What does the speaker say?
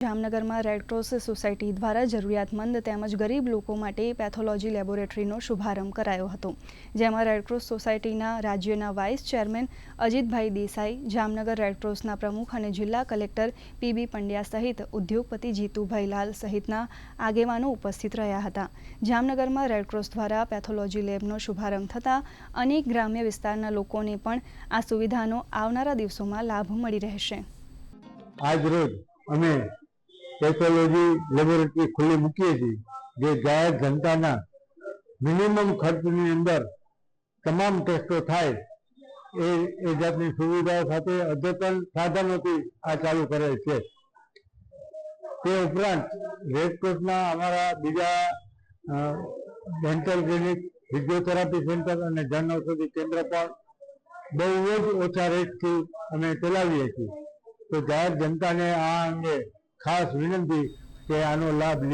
જામનગરમાં Red Cross society દ્વારા જરૂરિયાતમંદ તેમજ ગરીબ લોકો માટે પેથોલોજી લેબોરેટરીનો શુભારંભ કરાયો હતો, જેમાં રેડક્રોસ સોસાયટીના રાજ્યના વાઇસ ચેરમેન અજીતભાઈ દેસાઈ, જામનગર રેડક્રોસના પ્રમુખ અને જિલ્લા કલેક્ટર પીબી પંડ્યા સહિત ઉદ્યોગપતિ જીતુભાઈ લાલ સહિતના આગેવાનો ઉપસ્થિત રહ્યા હતા. જામનગરમાં રેડક્રોસ દ્વારા પેથોલોજી લેબનો શુભારંભ થતાં અનેક ગ્રામ્ય વિસ્તારના લોકોને પણ આ સુવિધાનો આવનારા દિવસોમાં લાભ મળી રહેશે. આજરોજ અમે પેથોલોજી લેબોરેટરી ખુલ્લી મૂકીએ છીએ, જે જાહેર જનતાના મિનિમમ ખર્ચની અંદર તમામ ટેસ્ટો થાય એ જાતની સુવિધાઓ સાથે અદ્યતન સાધનોથી આ ચાલુ કરેલ છે. તે ઉપરાંત રેડક્રોસના અમારા બીજા ડેન્ટલ ક્લિનિક, ફિઝિયોથેરાપી સેન્ટર અને જન ઔષધિ કેન્દ્ર પણ બહુ જ ઓછા રેટથી અમે ચલાવીએ છીએ. તો જાહેર જનતાને આ અંગે ખાસ વિનંતી કે આનો લાભ લે.